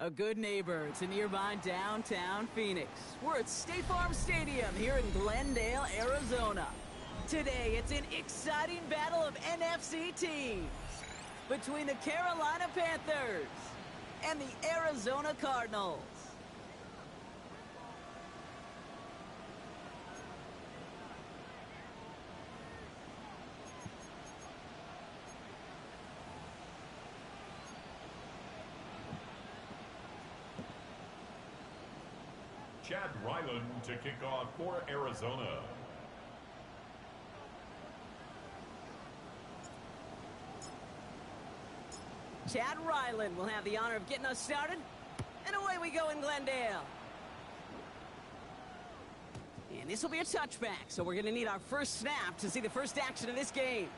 A good neighbor to nearby downtown Phoenix. We're at State Farm Stadium here in Glendale, Arizona. Today, it's an exciting battle of NFC teams between the Carolina Panthers and the Arizona Cardinals. Chad Ryland to kick off for Arizona. Chad Ryland will have the honor of getting us started. And away we go in Glendale. And this will be a touchback, so we're going to need our first snap to see the first action of this game.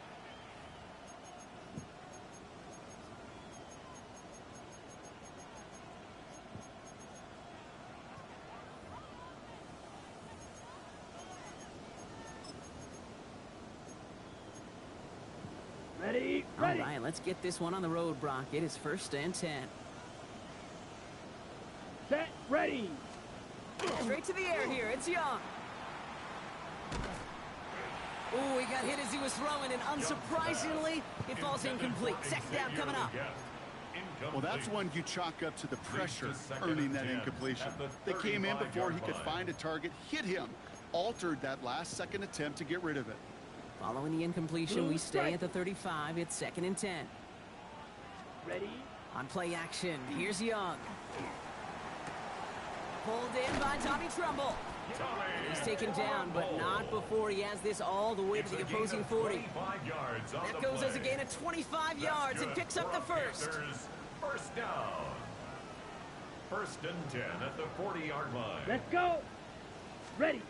Ready. All right, let's get this one on the road, Brock. It is 1st and 10. Set, ready. Straight to the air here. It's Young. Ooh, he got hit as he was throwing, and unsurprisingly, it falls incomplete. Second down coming up. Well, that's one you chalk up to the pressure earning that incompletion. They came in before he could find a target, hit him, altered that last second attempt to get rid of it. Following the incompletion, we stay at the 35. It's 2nd and 10. Ready. On play action, here's Young. Pulled in by Tommy Trumbull. He's taken down, but not before he has this all the way to the opposing 40. That goes as a gain of 25 yards and picks up the first. First down. 1st and 10 at the 40-yard line. Let's go. Ready.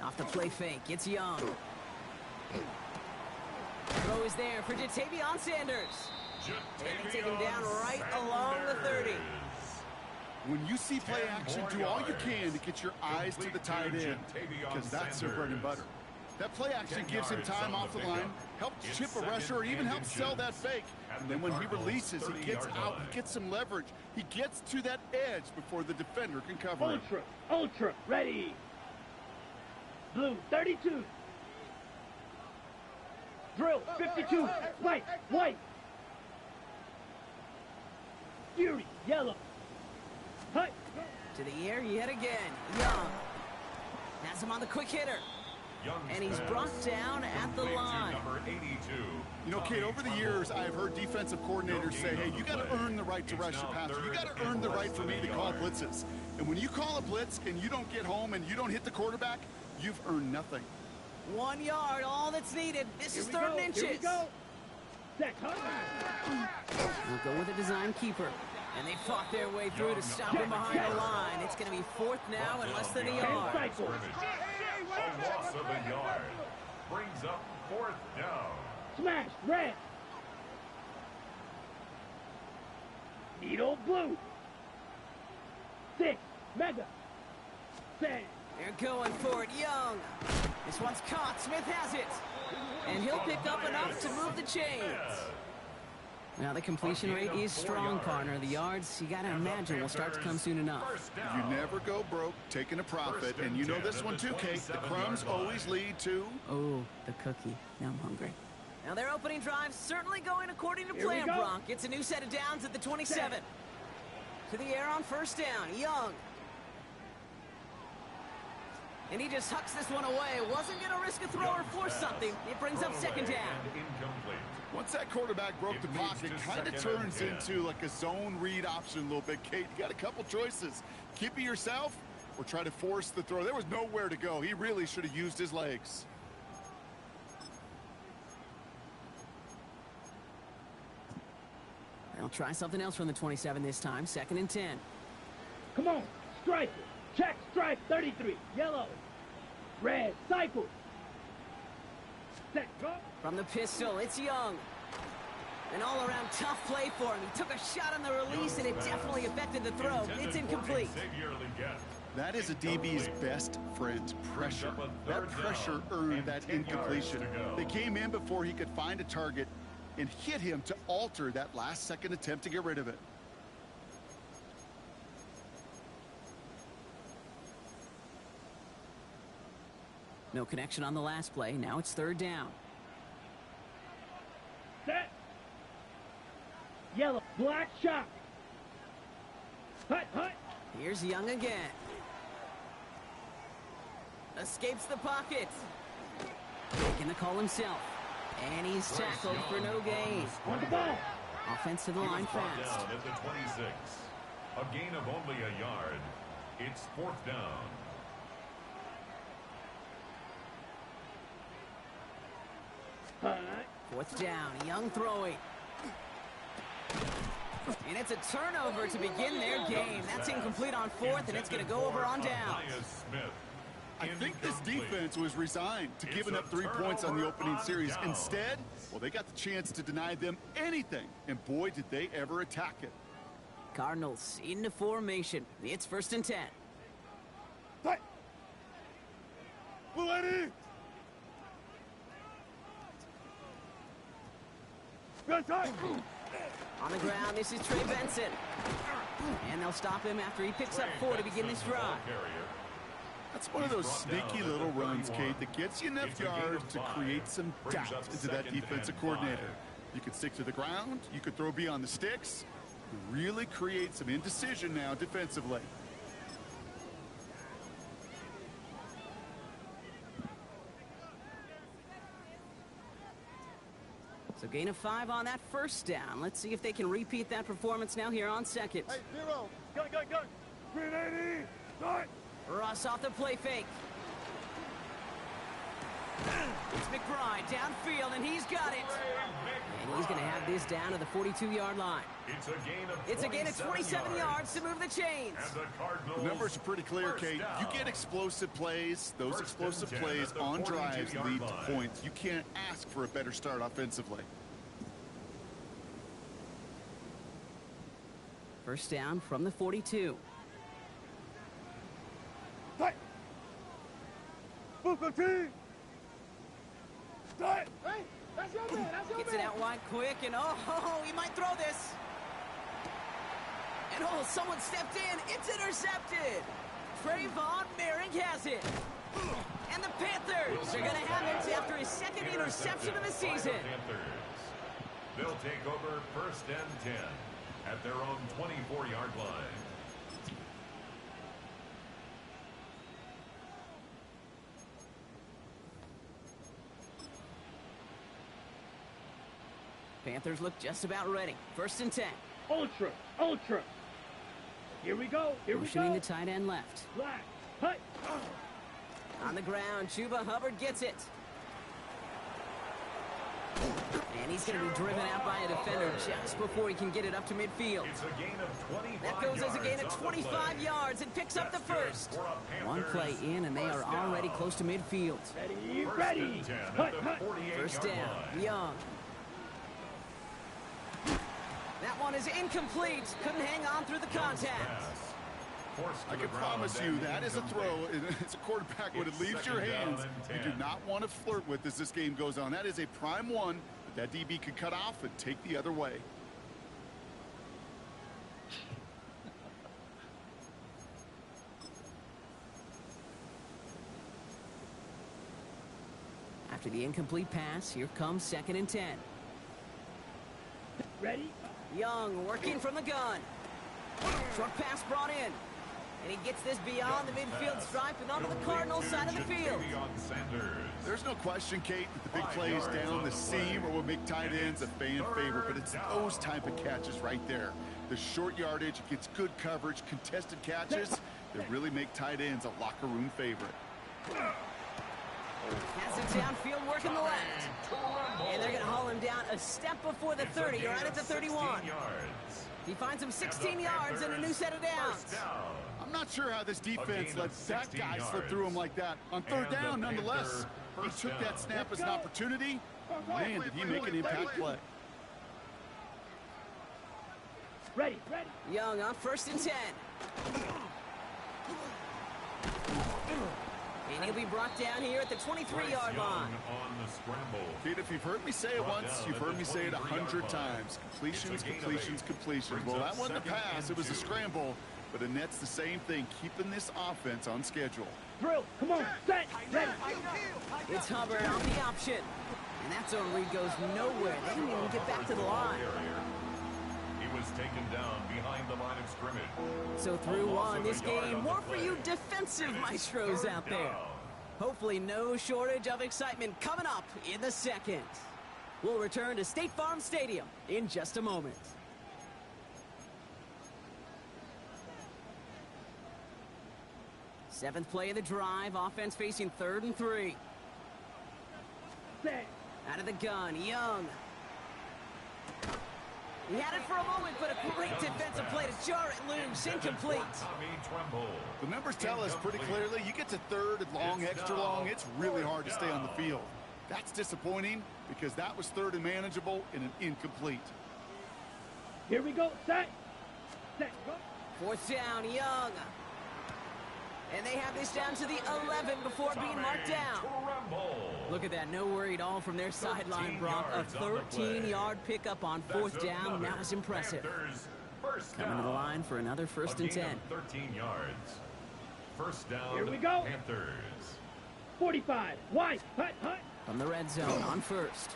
Off the play fake, it's Young. Throw is there for Jatavion Sanders. And they take him down right along the 30. When you see play action, do all you can to get your eyes to the tight end, because that's their bread and butter. That play action gives him time off the line, helps chip a rusher, or even helps sell that fake. And then when he releases, he gets out, he gets some leverage. He gets to that edge before the defender can cover him. Ultra, ready. Blue, 32. Drill, 52. White. Fury, yellow. Hut. To the air yet again. Young has him on the quick hitter. And he's brought down at the line. You know, Kate, over the years, I've heard defensive coordinators say, hey, you got to earn the right to rush your passer. You got to earn the right for me to call blitzes. And when you call a blitz and you don't get home and you don't hit the quarterback, you've earned nothing. 1 yard, all that's needed. This is 3rd and inches. Here we go. Set, We'll go with a design keeper. And they fought their way through to stop him behind the line. It's going to be 4th now and less than a yard. A loss of a yard brings up 4th down. Smash, red. Needle, blue. 6, mega. 10. They're going for it, Young. This one's caught. Smith has it. And he'll pick up enough to move the chains. Now, the completion rate is strong, partner. The yards, you got to imagine, will start to come soon enough. You never go broke taking a profit, and you know this one too, Kate. The crumbs always lead to... Oh, the cookie. Now I'm hungry. Now, their opening drive's certainly going according to plan, Bronk. It's a new set of downs at the 27. To the air on 1st down. Young. And he just hucks this one away. Wasn't going to risk a throw or force something. It brings up 2nd down. Once that quarterback broke the pocket, it kind of turns into like a zone read option a little bit, Kate. You got a couple choices. Keep it yourself or try to force the throw. There was nowhere to go. He really should have used his legs. They'll try something else from the 27 this time. 2nd and 10. Come on, strike it. Check, strike, 33. Yellow. Red, cycle. Set, go. From the pistol, it's Young. An all-around tough play for him. He took a shot on the release, and it definitely affected the throw. It's incomplete. That is a DB's best friend, pressure. That pressure earned that incompletion. They came in before he could find a target and hit him to alter that last-second attempt to get rid of it. No connection on the last play. Now it's third down. Set. Yellow. Black shot. Hut, hut. Here's Young again. Escapes the pocket. Making the call himself. And he's tackled for no gain. On the ball. Offense to the line fast. Down at the 26. A gain of only a yard. It's fourth down. Hut. Fourth down. Young throwing. And it's a turnover to begin their game. That's incomplete on fourth, and it's going to go over on down. I think this defense was resigned to giving up 3 points on the opening series. Instead, well, they got the chance to deny them anything, and boy, did they ever attack it. Cardinals into formation. It's 1st and 10. Hut. Ready. Good time. On the ground, this is Trey Benson. And they'll stop him after he picks up 4 to begin this drive. That's one of those sneaky little runs, Kate, that gets you enough yards to create some doubt into that defensive coordinator. You could stick to the ground. You could throw beyond the sticks. Really create some indecision now defensively. So gain of 5 on that first down. Let's see if they can repeat that performance now here on second. Hey, 0. Go. 380. Start. Ross off the play fake. It's McBride downfield, and he's got it. And he's going to have this down to the 42-yard line. It's a gain of 27 yards to move the chains. The numbers are pretty clear, Kate. You get explosive plays. Those explosive plays on drives lead to points. You can't ask for a better start offensively. First down from the 42. Fight. Booker T. Start. Hey, that's your man. Gets it out wide quick, and oh, he might throw this. And oh, someone stepped in. It's intercepted. Trayvon Merrick has it. And the Panthers are going to have it after his second interception of the season. They'll take over 1st and 10 at their own 24-yard line. Panthers look just about ready. 1st and 10. Ultra. Here we go. Motioning the tight end left. Black. Hut. On the ground, Chuba Hubbard gets it. And he's going to be driven out by a defender just before he can get it up to midfield. It's a gain of 25 That goes as a gain of yards 25 yards and picks up the first. One play in, and they are already close to midfield. Ready. Hut. First down, Young. That one is incomplete. Couldn't hang on through the contact. I can promise you that is a throw. It's a quarterback when it leaves your hands. You do not want to flirt with as this game goes on. That is a prime one that DB could cut off and take the other way. After the incomplete pass, here comes 2nd and 10. Ready. Young working from the gun. Short pass brought in. And he gets this beyond the midfield stripe and onto the Cardinals side of the field. There's no question, Kate, that the big plays down the seam are what make tight ends a fan favorite, but it's those type of catches right there. The short yardage, gets good coverage, contested catches that really make tight ends a locker room favorite. Has it downfield working the left. And they're going to haul him down a step before the 30, right at the 31. He finds him 16 yards and a new set of downs. I'm not sure how this defense lets that guy slip through him like that. On 3rd down, nonetheless, he took that snap as an opportunity. Man, did he make an impact play. Ready. Young on 1st and 10. And he'll be brought down here at the 23-yard line. Kid, if you've heard me say it once, you've heard me say it 100 times. Completions. Well, that wasn't a pass. It was a scramble. but Annette's the same thing, keeping this offense on schedule. Drill, come on, set, ready. It's Hubbard on the option. And that zone read goes nowhere. They didn't even get back to the line. He was taken down behind the line of scrimmage. So through one, this game, more for you defensive maestros out there. Hopefully no shortage of excitement coming up in the second. We'll return to State Farm Stadium in just a moment. Seventh play of the drive, offense facing 3rd and 3. Set. Out of the gun, Young. He had it for a moment, but a great defensive play to jar it loose, incomplete. The numbers tell us pretty clearly, you get to 3rd and long, extra long, it's really hard to stay on the field. That's disappointing because that was 3rd and manageable and an incomplete. Here we go, set. Set, go. 4th down, Young. And they have this down to the 11 before being marked down. Look at that, no worry at all from their sideline, Brock. A 13-yard pickup on 4th down, that was impressive. Coming to the line for another 1st and 10. 13 yards. First down, here we go. Panthers. 45, wide, hut, hut. From the red zone on 1st.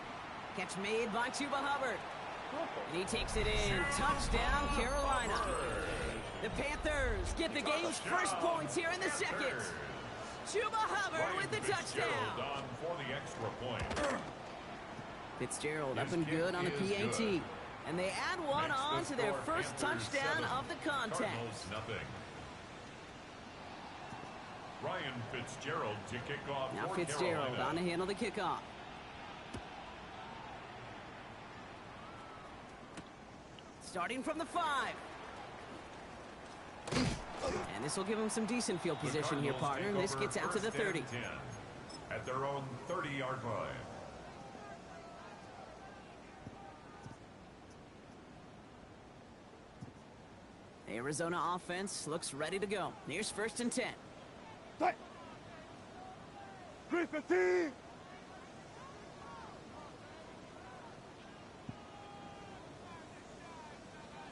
Catch made by Chuba Hubbard. And he takes it in. Touchdown, Carolina. The Panthers get the game's first points here in the second. Chuba Hubbard with the touchdown. For the extra point. Fitzgerald up and good on the PAT. And they add one on to their first touchdown of the contest. Nothing. Ryan Fitzgerald to kick off. Now Fitzgerald on to handle the kickoff. Starting from the 5. And this will give them some decent field position here, partner. This gets out to the 30. At their own 30-yard line. The Arizona offense looks ready to go. Here's 1st and 10. 315.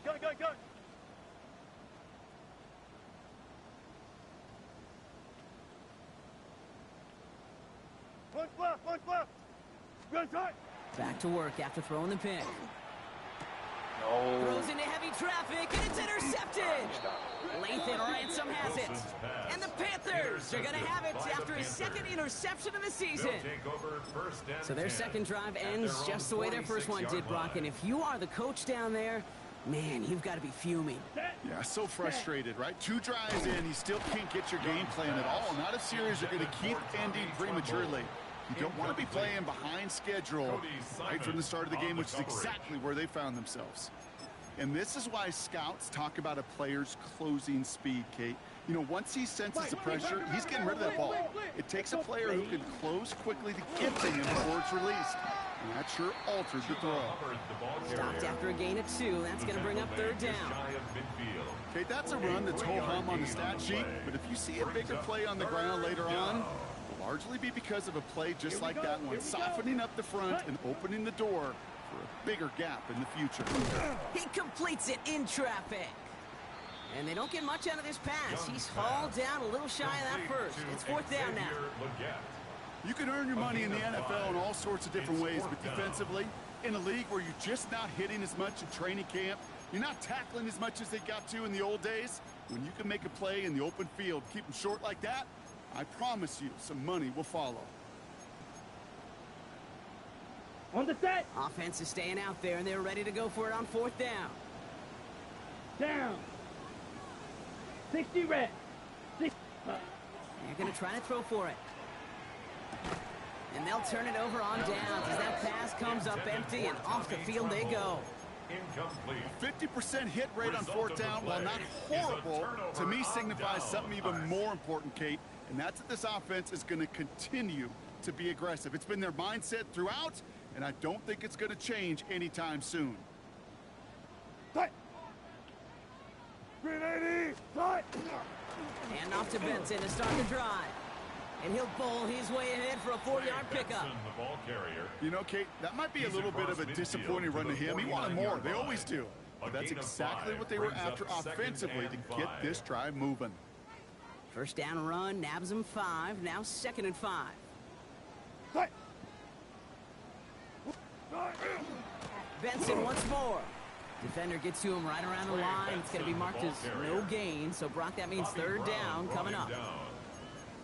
Go, go, go. One left. Run tight. Back to work after throwing the pick. No. Throws into heavy traffic, and it's intercepted. Lathan Ransom has it. And the Panthers are going to have it after his 2nd interception of the season. So their second drive ends just the way their first one did, Brock. And if you are the coach down there, man, you've got to be fuming. Yeah, so frustrated, right? 2 drives in, you still can't get your game plan at all. Not a series you're going to keep ending prematurely. You don't want to be playing behind schedule right from the start of the game, which is exactly where they found themselves. And this is why scouts talk about a player's closing speed, Kate. You know, once he senses the pressure, he's getting rid of that ball. It takes a player who can close quickly to get to him before it's released. And that sure alters the throw. Stopped after a gain of 2. That's going to bring up 3rd down. Kate, that's a run that's ho-hum on the stat sheet, but if you see a bigger play on the ground later on, it'll largely be because of a play just like that one, softening up the front and opening the door for a bigger gap in the future. He completes it in traffic. And they don't get much out of this pass. He's hauled down a little shy of that first. It's 4th down now. You can earn your money in the NFL in all sorts of different ways, but defensively, in a league where you're just not hitting as much in training camp, you're not tackling as much as they got to in the old days, when you can make a play in the open field, keep them short like that, I promise you some money will follow. On the set. Offense is staying out there, and they're ready to go for it on 4th down. Down. 60 red. 6. They're going to try to throw for it. And they'll turn it over on downs as that pass comes up empty, and off the field they go. Incomplete. 50% hit rate on 4th down, while not horrible, to me signifies something even more important, Kate, and that's that this offense is going to continue to be aggressive. It's been their mindset throughout, and I don't think it's going to change anytime soon. 380. And off to Benson to start the drive. And he'll bowl his way ahead for a 4-yard pickup. The ball carrier. You know, Kate, that might be a little bit of a disappointing run to him. He wanted more. They always do. But that's exactly what they were after offensively to get this drive moving. First down run, nabs him 5. Now 2nd and 5. Benson once more. Defender gets to him right around the line. It's going to be marked as no gain. So, Brock, that means 3rd down coming up.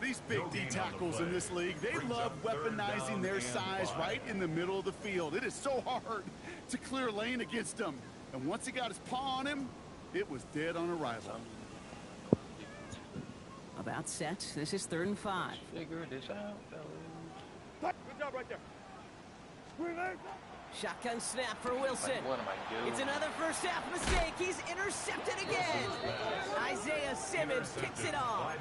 These big D tackles in this league, they love weaponizing their size right in the middle of the field. It is so hard to clear a lane against them. And once he got his paw on him, it was dead on arrival. About set. This is 3rd and 5. Figure this out, fellas. Good job right there. Green eight. Shotgun snap for Wilson. Like, what am I doing? It's another first half mistake. He's intercepted again. Isaiah Simmons picks it off.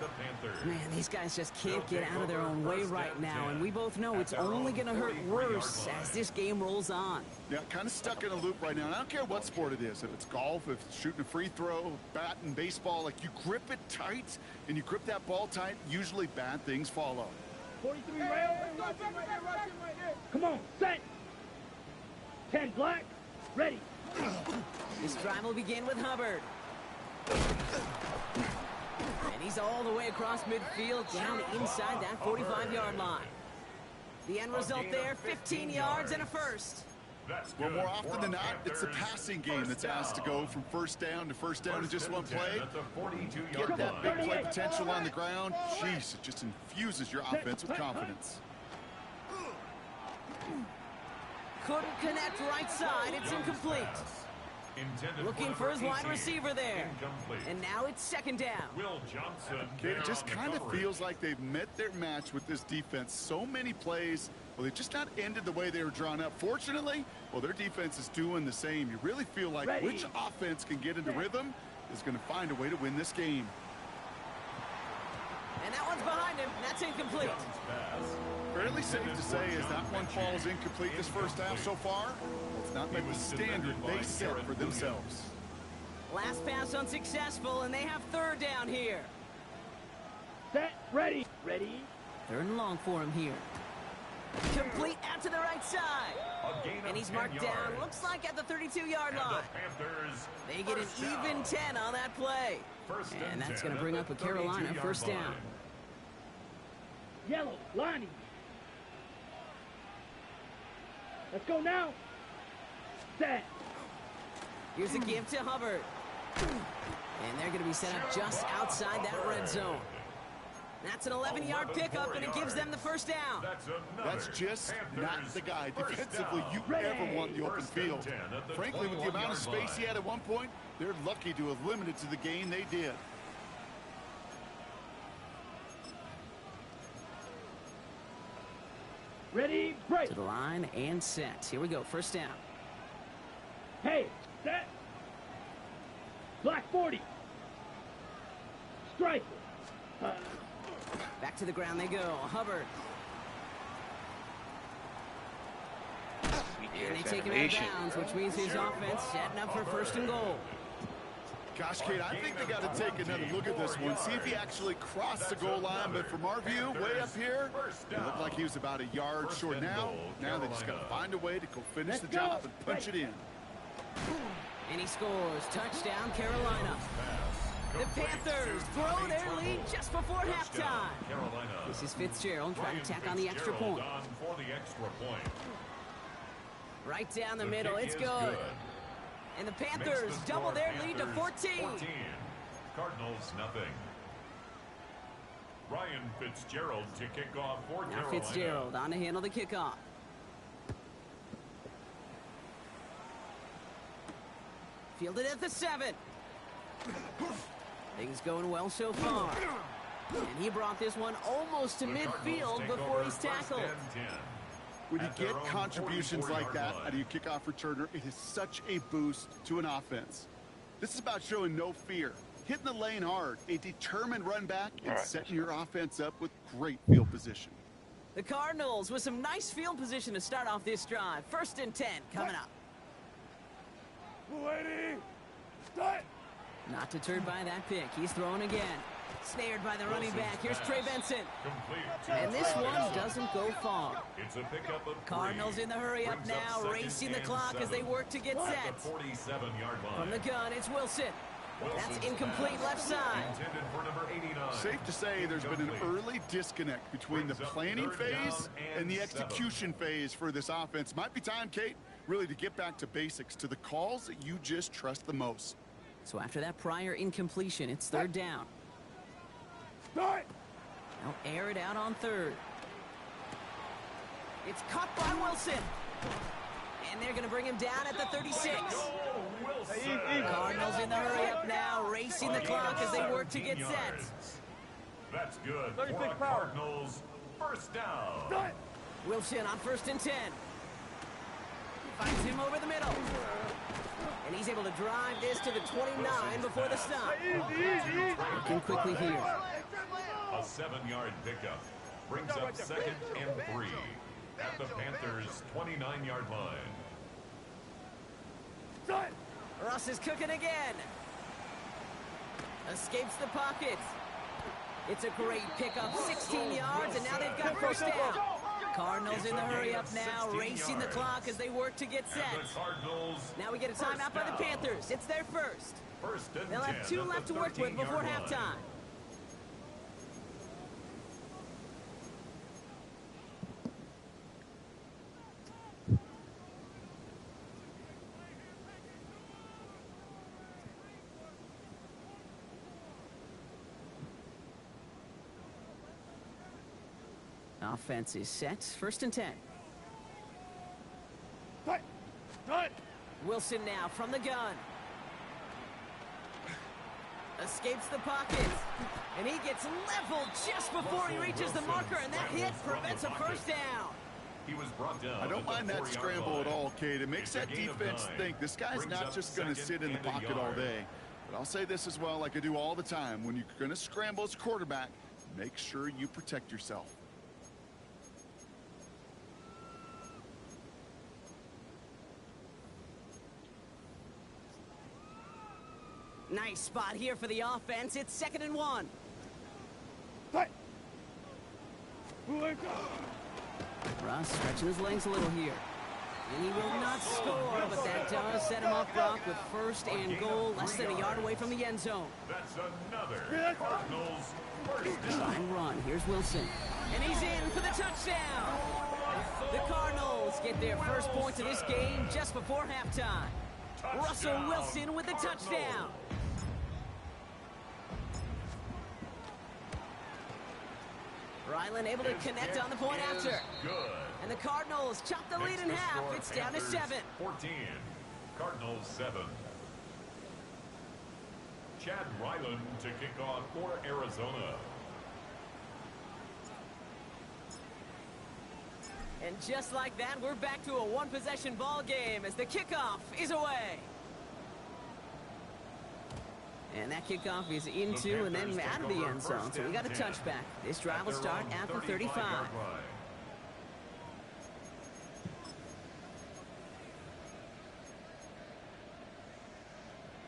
Man, these guys just can't get out of their own way right now, and we both know it's only going to hurt worse as this game rolls on. Yeah, kind of stuck in a loop right now. And I don't care what sport it is. If it's golf, if it's shooting a free throw, batting, baseball, like you grip it tight and you grip that ball tight, usually bad things follow. 43 rail. Come on, set. 10 black, ready. This drive will begin with Hubbard. And he's all the way across midfield, down inside that 45-yard line. The end result there, 15 yards and a first. Well, more often than not, it's the passing game that's asked to go from first down in just one play. Get that big play potential on the ground. Jeez, it just infuses your offense with confidence. Couldn't connect right side. It's incomplete. Looking for his wide receiver there. And now it's 2nd down. Okay, it just kind of feels like they've met their match with this defense. So many plays, well, they've just not ended the way they were drawn up. Fortunately, well, their defense is doing the same. You really feel like which offense can get into rhythm is going to find a way to win this game. And that one's behind him. That's incomplete. Fairly safe to say as that one falls incomplete this first half so far, it's not met the standard they set for themselves. Last pass unsuccessful, and they have 3rd down here. Set, ready. Ready. 3rd and long for him here. Complete out to the right side. And he's marked down, looks like at the 32-yard line. They get an even 10 on that play. And that's going to bring up a Carolina 1st down. Yellow, Lonnie. Let's go now. Set. Here's a give to Hubbard. And they're going to be set up just outside that red zone. That's an 11-yard pickup, and it gives them the 1st down. That's just not the guy defensively you ever want in the open field. Frankly, with the amount of space he had at one point, they're lucky to have limited to the gain they did. Ready, break. To the line and set. Here we go, 1st down. Hey, set. Black 40. Strike. Back to the ground they go. Hubbard. And they take him out of bounds, which means his offense setting up for 1st and goal. Gosh, Kate, I think they got to take another look at this one, see if he actually crossed the goal line. But from our view, way up here, it looked like he was about a yard short. Now they just got to find a way to go finish the job and punch it in. And he scores. Touchdown, Carolina. The Panthers grow their lead just before halftime. This is Fitzgerald trying to tack on the extra point. Right down the middle. It's good. And the Panthers double their lead to 14. Cardinals, nothing. Ryan Fitzgerald to kick off for Carolina. Now Fitzgerald on to handle the kickoff. Fielded at the 7. Things going well so far. And he brought this one almost to midfield before he's tackled. When you get contributions like that out of your kickoff returner, it is such a boost to an offense. This is about showing no fear, hitting the lane hard, a determined run back, and setting your offense up with great field position. The Cardinals with some nice field position to start off this drive. 1st and 10 coming up. Lady, start. Not deterred by that pick. He's throwing again. Snared by the running back. Here's pass. Trey Benson. Complete to And this Trey one Benson. doesn't go far. It's a pickup of 3. Cardinals in the hurry up Brings now, second racing the and clock as they 7. work to get At set. the 47-yard line. From the gun, it's Wilson. That's Wilson's incomplete pass. left side. Intended for number 89. Safe to say there's been an Incomplete. early disconnect between the Brings up planning 3rd down phase and and the 7. execution phase for this offense. Might be time, Kate, really to get back to basics, to the calls that you just trust the most. So after that prior incompletion, it's 3rd down. Start. They'll air it out on 3rd. It's caught by Wilson. And they're going to bring him down at the 36. Cardinals in the hurry up now, racing the clock as they work to get set. That's good 36 for the power. Cardinals. First down. Start. Wilson on 1st and 10. Finds him over the middle. And he's able to drive this to the 29 before the stop. Easy. Working quickly here. A 7-yard pickup. Brings up 2nd and 3 at the Panthers' 29-yard line. Start. Russ is cooking again. Escapes the pocket. It's a great pickup, 16 yards, and now they've got 1st down. Cardinals in the hurry up now, racing the clock as they work to get set. And the Cardinals. Now we get a timeout by the Panthers. It's their first. First and They'll 10 have 2 at left the to work with before 13-yard line. halftime. Offense is set. 1st and 10. Start. Start. Wilson now from the gun. Escapes the pocket. And he gets leveled just before he reaches the marker, and that hit prevents a 1st down. He was brought down. I don't mind that scramble at all, Kate. It makes It's a that gain of defense 9. think this guy's Brings not up just going to 2nd sit in the and a pocket all yard. day. But I'll say this as well, like I do all the time. When you're going to scramble as a quarterback, make sure you protect yourself. Nice spot here for the offense. It's 2nd and 1. Start. Wake Russ stretching his legs a little here. And he will not score, but that does set him up, Brock, with 1st and goal, less than a yard away from the end zone. That's another Cardinals first down. Fine run. Here's Wilson. And he's in for the touchdown. The Cardinals get their first points of this game just before halftime. Russell Wilson with the touchdown. Ryland able to connect on the point after. Good. And the Cardinals chop the lead Makes in the half. score It's down to Panthers 7. 14. Cardinals 7. Chad Ryland to kick off for Arizona. And just like that, we're back to a one-possession ball game as the kickoff is away. And that kickoff is into and then out of the end zone. So we got a touchback. This drive will start at the 35.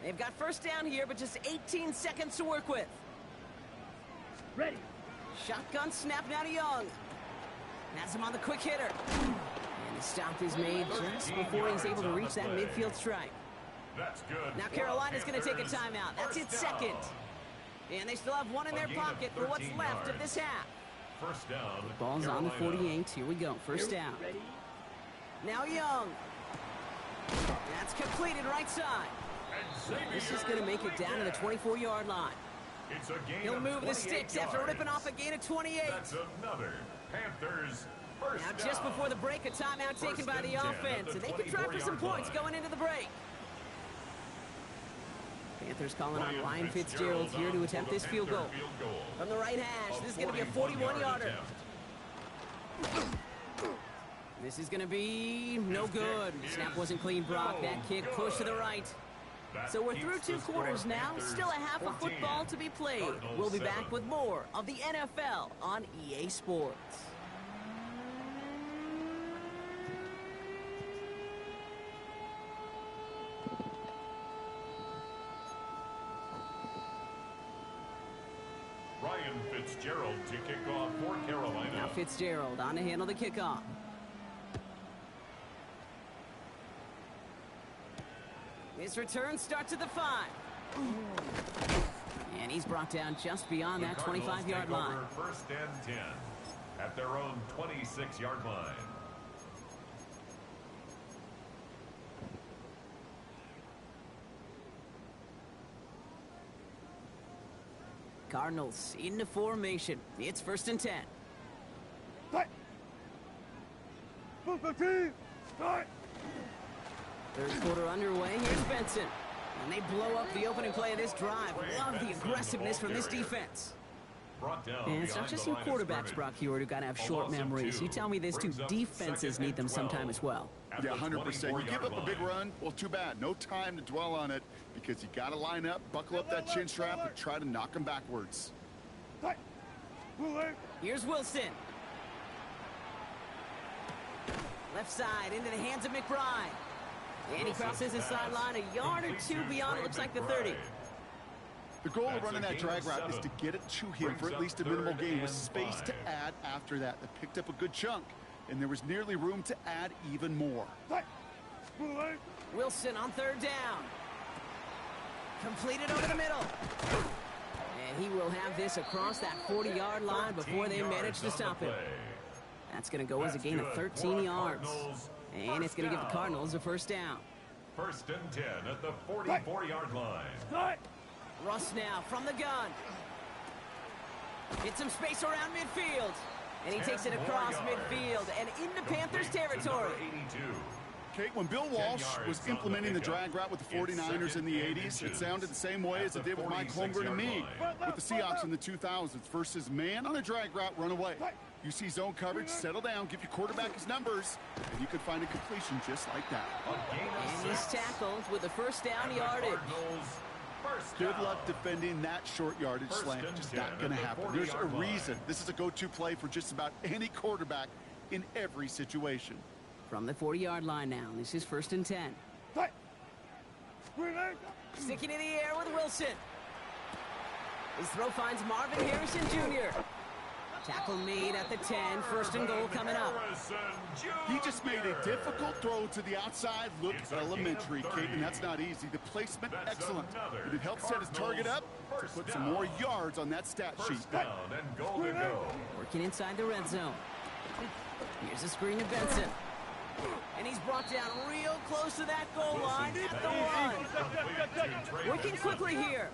They've got 1st down here, but just 18 seconds to work with. Ready. Shotgun snap now to Young. Has him on the quick hitter. And the stop is made just before he's able to reach that midfield strike. That's good. Now Carolina's going to take a timeout. That's its 2nd. And they still have 1 in their pocket for what's left of this half. First down. Ball's on the 48. Here we go. 1st down. Ready. Now Young. That's completed right side. This is going to make it down to the 24-yard line. It's a gain He'll of move the 28 sticks after yards. ripping off a gain of 28. That's another Panthers first Now down. just before the break, a timeout taken by the 1st and 10 at offense, the and they can try for some 24-yard points line. going into the break. Panthers calling on William Ryan Fitzgerald here to attempt this field goal. From the right hash, this is going to be a 41-yarder. This is going to be no good. Snap wasn't clean, Brock. That kick pushed to the right. So we're through 2 quarters now. Still a half of football to be played. We'll be back with more of the NFL on EA Sports. Fitzgerald to kick off for Carolina. Now Fitzgerald on to handle the kickoff. His return starts at the 5. And he's brought down just beyond that 25-yard line. First and 10 at their own 26-yard line. Cardinals into formation. It's first and 10. Third quarter underway. Here's Benson. And they blow up the opening play of this drive. Love the aggressiveness from this defense. And it's not just you quarterbacks, Brock Hewitt, who got to have short memories. You tell me these two defenses need them sometime as well. Yeah, 100%. You give up a big run, well, too bad. No time to dwell on it because you got to line up, buckle up that chin strap, and try to knock them backwards. Here's Wilson. Left side into the hands of McBride. And he crosses his sideline a yard or two beyond, it looks like the 30. The goal of running that drag route is to get it to him for at least a minimal gain with space to add after that. They picked up a good chunk, and there was nearly room to add even more. Wilson on third down. Completed over the middle. And he will have this across that 40-yard line before they manage to stop him. That's going to go as a gain of 13 yards. And it's going to give the Cardinals a first down. First and 10 at the 44-yard line. Russ now from the gun. Hits some space around midfield. And he takes it across midfield and into Panthers territory. Kate, when Bill Walsh was implementing the drag route with the 49ers in the 80s, it sounded the same way as it did with Mike Holmgren and me with the Seahawks in the 2000s versus man on a drag route, run away. You see zone coverage, settle down, give your quarterback his numbers, and you can find a completion just like that. And he's tackled with a first down yardage. Good luck defending that short yardage slant. Just not going to happen. There's a reason this is a go-to play for just about any quarterback in every situation. From the 40-yard line now, this is first and 10. Sticking in the air with Wilson. His throw finds Marvin Harrison Jr. Tackle made at the 10, first and goal coming up. He just made a difficult throw to the outside look elementary, Kate, and that's not easy. The placement, excellent. But it helped set his target up to put some more yards on that stat sheet. Working inside the red zone. Here's a screen to Benson. And he's brought down real close to that goal line at the 1. Working quickly here.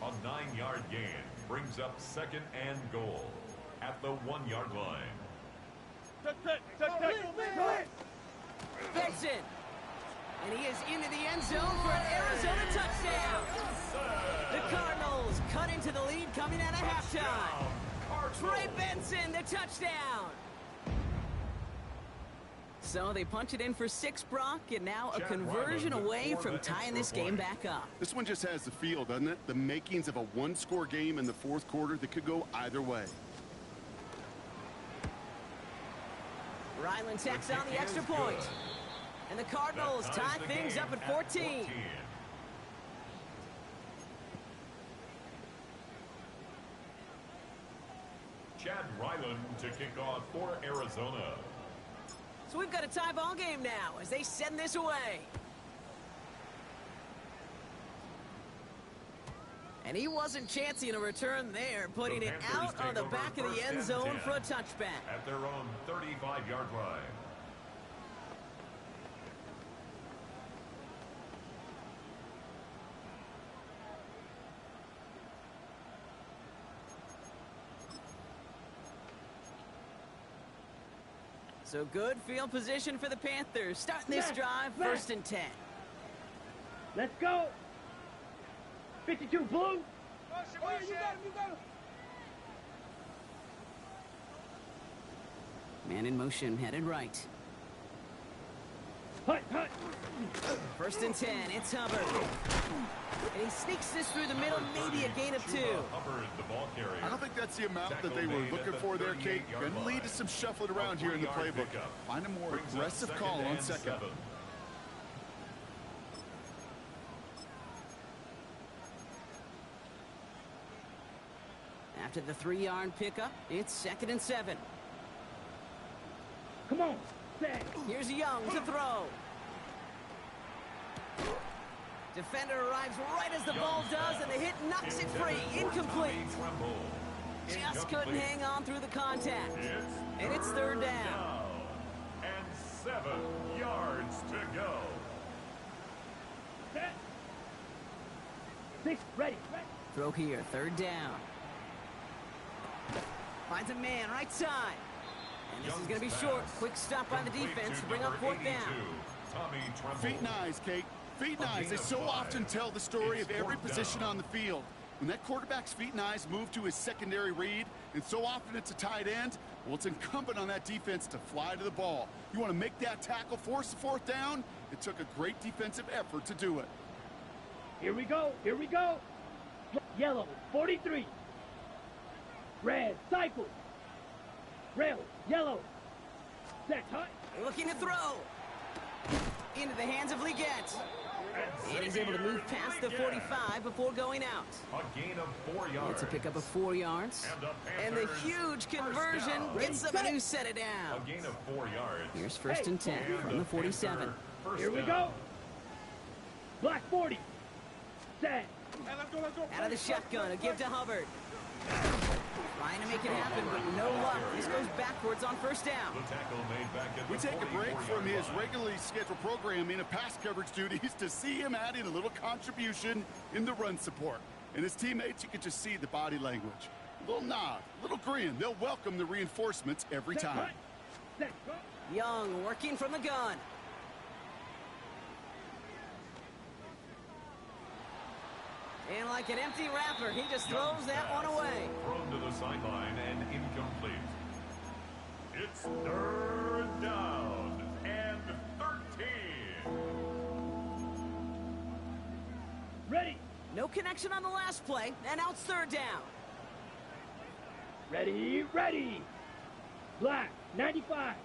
A 9-yard gain brings up second and goal at the 1-yard line. Benson. And he is into the end zone for an Arizona touchdown. The Cardinals cut into the lead coming out of halftime. Trey Benson, the touchdown. So they punch it in for 6, Brock, and now a conversion away from tying this game back up. This one just has the feel, doesn't it? The makings of a one-score game in the fourth quarter that could go either way. Ryland tacks on the extra point. And the Cardinals tie things up at 14. Chad Ryland to kick off for Arizona. So we've got a tie ball game now as they send this away. And he wasn't chancing a return there, putting it out on the back of the end zone for a touchback. At their own 35-yard line. So good field position for the Panthers. Starting this drive, first and 10. Let's go. 52 blue. Oh, you got him, you got him. Man in motion, headed right. Hut, hut. First and 10, it's Hubbard. And he sneaks this through the middle, maybe a gain of 2. I don't think that's the amount that they were looking for there, Kate. Going to lead to some shuffling around here in the playbook. Find a more aggressive call on second. After the 3-yard pickup, it's 2nd and 7. Come on, set. Here's Young to throw. Defender arrives right as the ball does, and the hit knocks it free. Incomplete. Just couldn't hang on through the contact. And it's 3rd down. And 7 yards to go. Set. 6, ready. Throw here, 3rd down. Finds a man, right side. And this is going to be short. Quick stop by the defense to bring up 4th down. Feet and eyes, Kate. Feet and eyes. They so often tell the story of every position on the field. When that quarterback's feet and eyes move to his secondary read, and so often it's a tight end, well, it's incumbent on that defense to fly to the ball. You want to make that tackle, force the 4th down? It took a great defensive effort to do it. Here we go. Yellow, 43. Red, cycle. Rail, yellow. Set, hut. Looking to throw. Into the hands of Liggett. And he's able to move past the 45 before going out. A gain of 4 yards. It's a pickup of 4 yards. And the huge conversion gets them a new set it down. A gain of 4 yards. Here's 1st and 10 from the 47. Here we go. Black 40. Set. Out of the shotgun, a give to Hubbard. Trying to make it happen, but no luck. This goes backwards on 1st down. The tackle made back at We the take a break from his 44-yard line. regularly scheduled programming of pass coverage duties to see him adding a little contribution in the run support. And his teammates, you can just see the body language. A little nod, a little grin. They'll welcome the reinforcements every time. Set, go. Young working from the gun. And like an empty wrapper, he just throws that one away. Thrown to the sideline and incomplete. It's 3rd down and 13. Ready. No connection on the last play, and now it's 3rd down. Ready. Black, 95.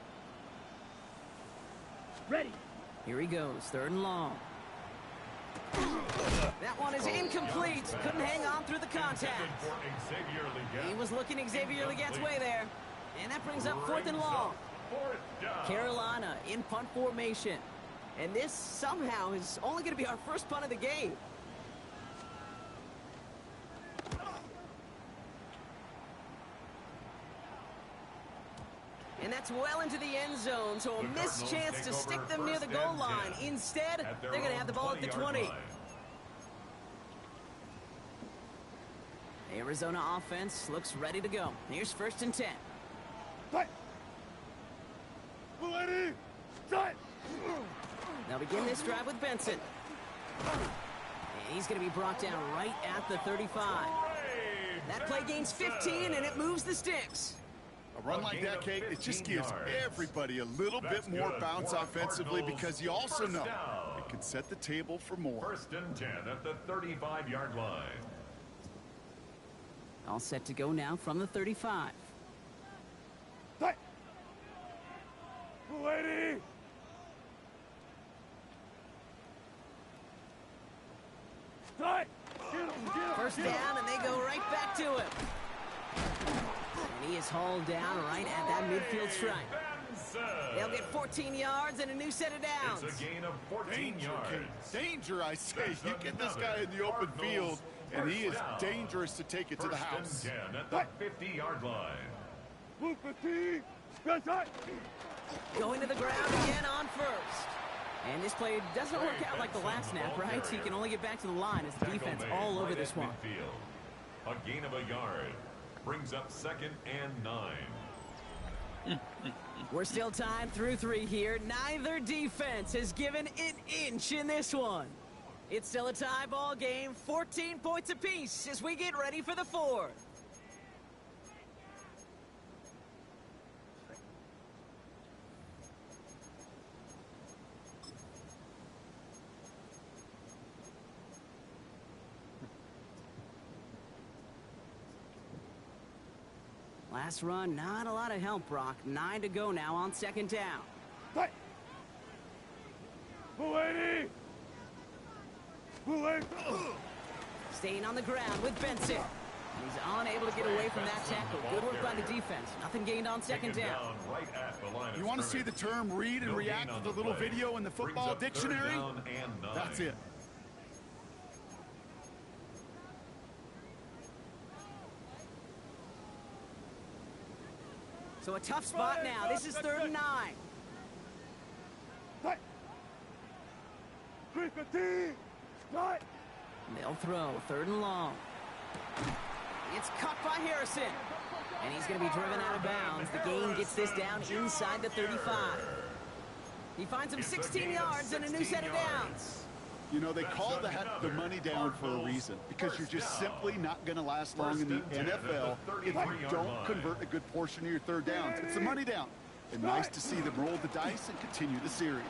Ready. Here he goes, 3rd and long. That one is incomplete. Couldn't hang on through the contact. He was looking Xavier Leggett's way there. And that brings up 4th and long. Carolina in punt formation. And this somehow is only going to be our first punt of the game. And that's well into the end zone, so a missed chance to stick them near the goal line. Instead, they're going to have the ball at the 20. The Arizona offense looks ready to go. Here's 1st and 10. They'll begin this drive with Benson. And he's going to be brought down right at the 35. That play gains 15, and it moves the sticks. A run like that, Kate, it just gives everybody a little bit more bounce offensively because you also know it can set the table for more. 1st and 10 at the 35-yard line. All set to go now from the 35. Ready. 1st down, and they go right back to him. And he is hauled down right at that midfield stripe. They'll get 14 yards and a new set of downs. It's a gain of 14 yards. Danger, I say. You get this guy in the open field, and he is dangerous to take it to the house. 1st and 10 at the 50-yard line. Going to the ground again on 1st. And this play doesn't work out like the last snap, right? He can only get back to the line as the defense all over this one. A gain of a yard brings up 2nd and 9. We're still tied through 3 here. Neither defense has given an inch in this one. It's still a tie ball game, 14 points apiece as we get ready for the 4th. Last run, not a lot of help, Brock. 9 to go now on 2nd down. Staying on the ground with Benson. He's unable to get away from that tackle. Good work by the defense. Nothing gained on second down. You want to see the term read and react with a little video in the football dictionary? That's it. So a tough spot now. This is 3rd and 9. They'll throw 3rd and long. It's caught by Harrison. And he's going to be driven out of bounds. The gain gets this down inside the 35. He finds him 16 yards and a new set of downs. You know, they call that the money down for a reason, because you're just simply not going to last long in the NFL if you don't convert a good portion of your 3rd downs. It's the money down. And nice to see them roll the dice and continue the series.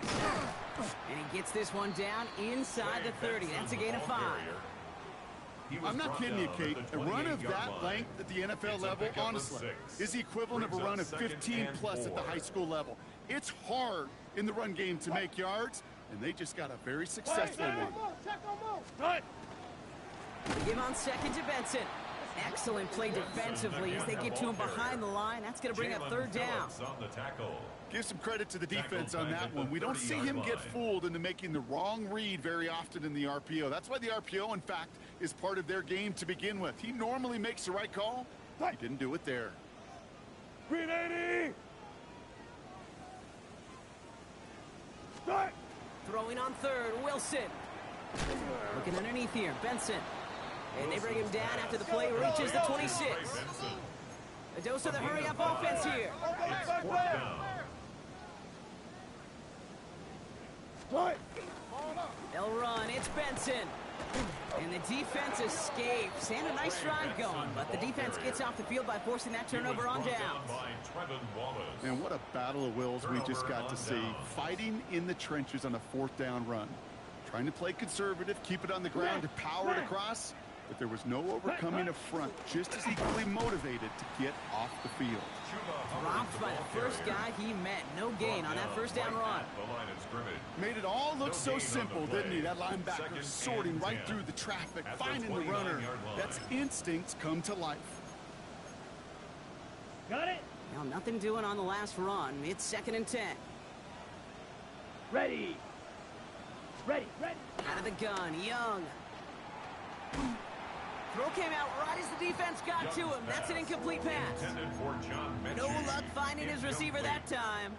And he gets this one down inside the 30. That's a gain of 5. I'm not kidding you, Kate. A run of that length at the NFL level, honestly, is the equivalent of a run of 15-plus at the high school level. It's hard in the run game to make yards, and they just got a very successful one. They give on second to Benson. Excellent play defensively as they get to him behind the line. That's going to bring up 3rd down. Give some credit to the defense on that one. We don't see him get fooled into making the wrong read very often in the RPO. That's why the RPO, in fact, is part of their game to begin with. He normally makes the right call. He didn't do it there. 380! Throwing on 3rd, Wilson. Looking underneath here, Benson. And they bring him down after the play reaches the 26. A dose of the hurry-up offense here. They'll run. It's Benson. And the defense escapes. And a nice drive going. But the defense gets off the field by forcing that turnover on downs. And what a battle of wills we just got to see. Fighting in the trenches on a 4th down run. Trying to play conservative, keep it on the ground to power it across. But there was no overcoming a front, just as equally motivated to get off the field. Dropped by the first guy he met. No gain on that 1st down run. Made it all look so simple, didn't he? That linebacker sorting right through the traffic, finding the runner. That's instincts come to life. Got it? Now nothing doing on the last run. It's 2nd and 10. Ready. Ready. Out of the gun, Young. Throw came out right as the defense got to him. That's an incomplete pass. No luck finding his receiver that time.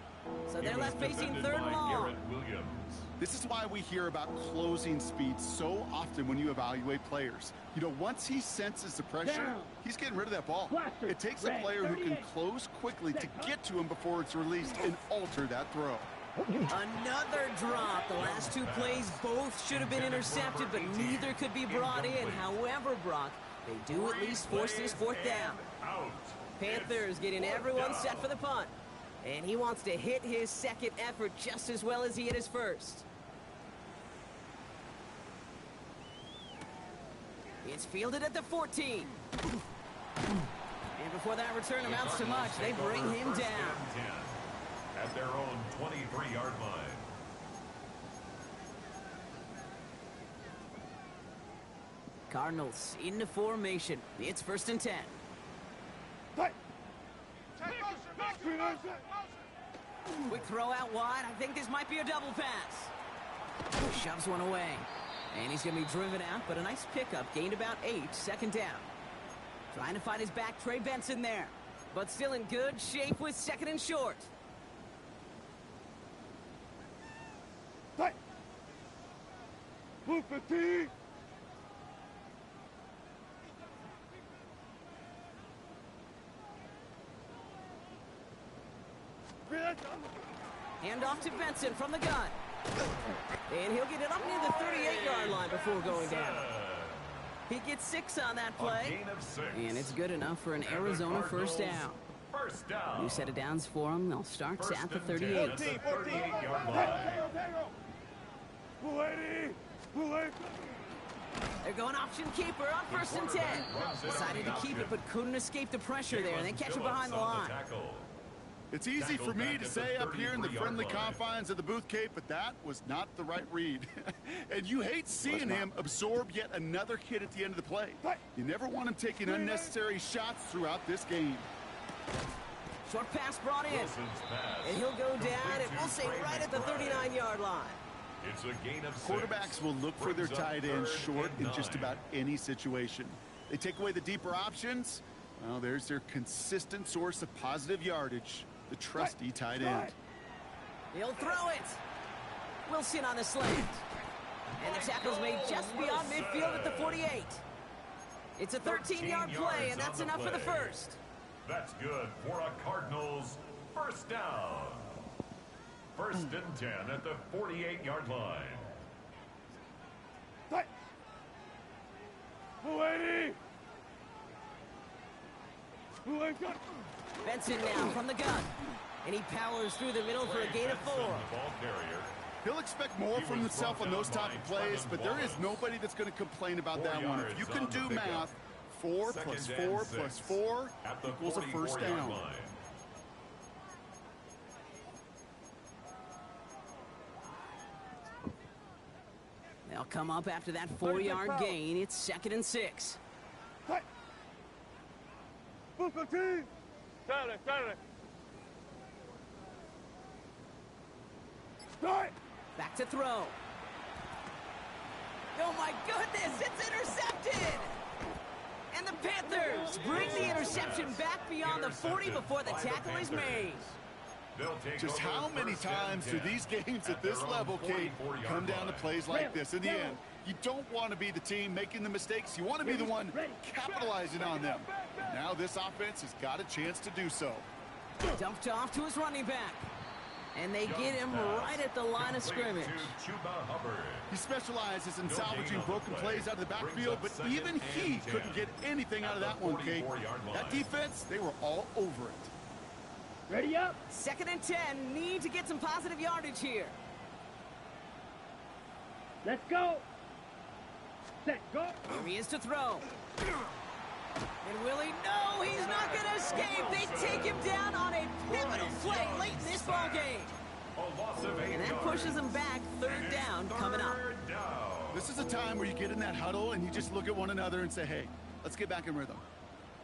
So they're left facing 3rd and long. This is why we hear about closing speed so often when you evaluate players. You know, once he senses the pressure, he's getting rid of that ball. It takes a player who can close quickly to get to him before it's released and alter that throw. Another drop. The last 2 plays both should have been intercepted, but neither could be brought in. However, Brock, they do at least force this 4th down. Panthers getting everyone set for the punt. And he wants to hit his 2nd effort just as well as he hit his 1st. It's fielded at the 14. And before that return amounts to much, they bring him down. At their own 23-yard line. Cardinals into formation. It's 1st and 10. Quick throw out wide. I think this might be a double pass. Shoves one away. And he's going to be driven out, but a nice pickup. Gained about 8. 2nd down. Trying to find his back, Trey Benson there. But still in good shape with 2nd and short. Blue 15. Hand off to Benson from the gun. And he'll get it up near the 38-yard line before going down. He gets 6 on that play. And it's good enough for an Arizona 1st down. New set of downs for him. They'll start at the 38. They're going option keeper on 1st and 10. Decided to keep it, but couldn't escape the pressure there. And they catch it behind the line. It's easy for me to say up here in the friendly confines of the booth, Kate, but that was not the right read. And you hate seeing him absorb yet another hit at the end of the play. You never want him taking unnecessary shots throughout this game. Short pass brought in. And he'll go down, and we'll say right at the 39-yard line. It's a gain of 6. Quarterbacks will look for their tight ends short in just about any situation. They take away the deeper options. Well, there's their consistent source of positive yardage, the trusty tight end. He'll throw it. Wilson on the slant. And the tackle's made just beyond midfield at the 48. It's a 13-yard play, and that's enough for the first. That's good for a Cardinals first down. First and 10 at the 48-yard line. Benson now from the gun. And he powers through the middle for a gain of 4. He'll expect more from himself on those type of plays, but there is nobody that's going to complain about that one. If you can do math, 4 plus 4 plus 4 equals a first down. They'll come up after that 4-yard gain. It's 2nd and 6. Back to throw. Oh my goodness, it's intercepted! And the Panthers bring the interception back beyond the 40 before the tackle is made. Just how many times do these games at this level, Kate, come down to plays like this? In the end, you don't want to be the team making the mistakes. You want to be the one capitalizing on them. Now this offense has got a chance to do so. Dumped off to his running back. And they get him right at the line of scrimmage. He specializes in salvaging broken plays out of the backfield, but even he couldn't get anything out of that one, Kate. That defense, they were all over it. Ready up. 2nd and 10. Need to get some positive yardage here. Let's go. Set, go. Here he is to throw. And will he? No, he's not going to escape. They take him down on a pivotal play late in this ball game. And that pushes him back. 3rd down coming up. This is a time where you get in that huddle and you just look at one another and say, hey, let's get back in rhythm.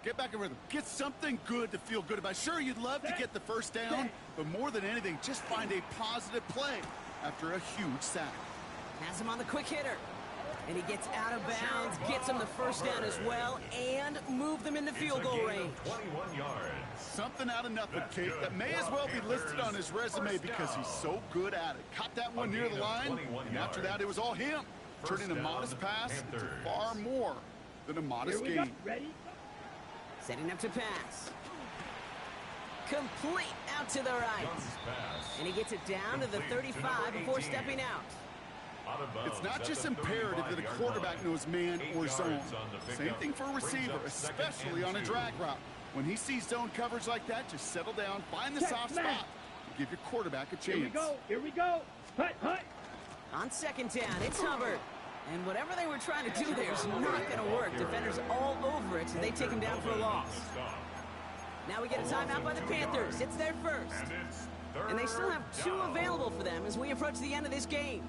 Get back in rhythm. Get something good to feel good about. Sure, you'd love to get the first down, but more than anything, just find a positive play after a huge sack. Has him on the quick hitter. And he gets out of bounds, gets him the first down as well, and move them in the field goal range. 21 yards. Something out of nothing, Kate, that may as well be listed on his resume because he's so good at it. Caught that one near the line, and after that, it was all him. Turning a modest pass into far more than a modest game. Ready? Setting up to pass. Complete out to the right. And he gets it down to the 35 before stepping out. It's not just imperative that a quarterback knows man or zone. Same thing for a receiver, especially on a drag route. When he sees zone coverage like that, just settle down, find the soft spot, and give your quarterback a chance. Here we go. Here we go. Hut, hut. On 2nd down, it's Hubbard. And whatever they were trying to do there is not going to work. Defenders all over it, so they take him down for a loss. Now we get a timeout by the Panthers. It's their first. And they still have 2 available for them as we approach the end of this game.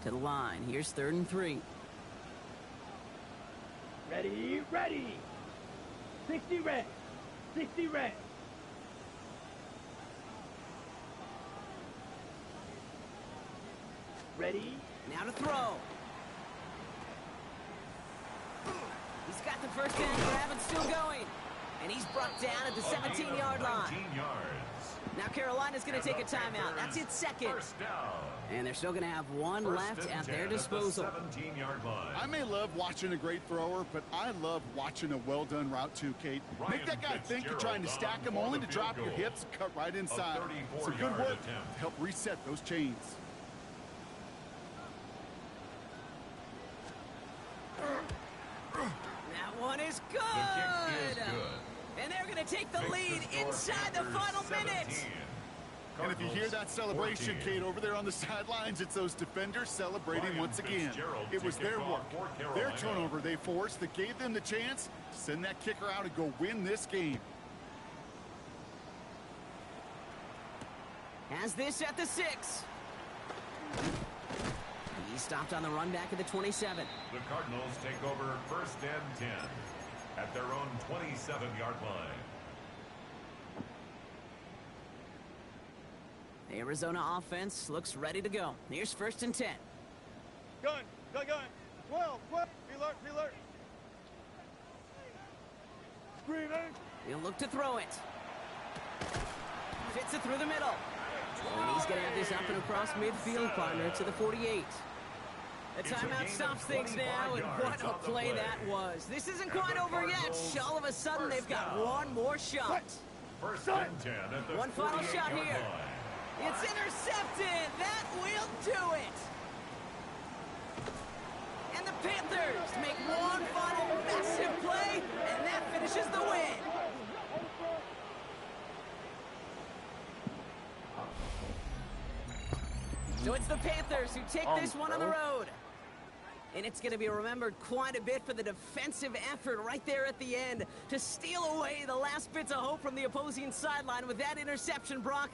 To the line. Here's 3rd and 3. Ready, ready. 60 red. 60 red. Ready. Now to throw. He's got the first down grab and still going. And he's brought down at the 17-yard line. Now Carolina's going to take a timeout. That's its 2nd. And they're still going to have 1 left at their disposal. I may love watching a great thrower, but I love watching a well-done route too, Kate. Make that guy think you're trying to stack him only to drop your hips and cut right inside. Some good work to help reset those chains. That one is good. And they're going to take the lead inside the final minute. And if you hear that celebration, Kate, over there on the sidelines, it's those defenders celebrating once again. It was their work, their turnover they forced that gave them the chance to send that kicker out and go win this game. Has this at the 6. He stopped on the run back at the 27. The Cardinals take over 1st and 10 at their own 27-yard line. The Arizona offense looks ready to go. Here's 1st and 10. Gun. 12. Be alert. Screening. He'll look to throw it. Fits it through the middle. And he's going to have this up and across midfield, partner, to the 48. The timeout stops things now, and what a play that was. This isn't quite over yet. All of a sudden, they've got one more shot. 1st and 10 at the One final shot here. line. It's intercepted. That will do it. And the Panthers make one final massive play, and that finishes the win. So it's the Panthers who take this one on the road. And it's going to be remembered quite a bit for the defensive effort right there at the end to steal away the last bits of hope from the opposing sideline with that interception, Brock.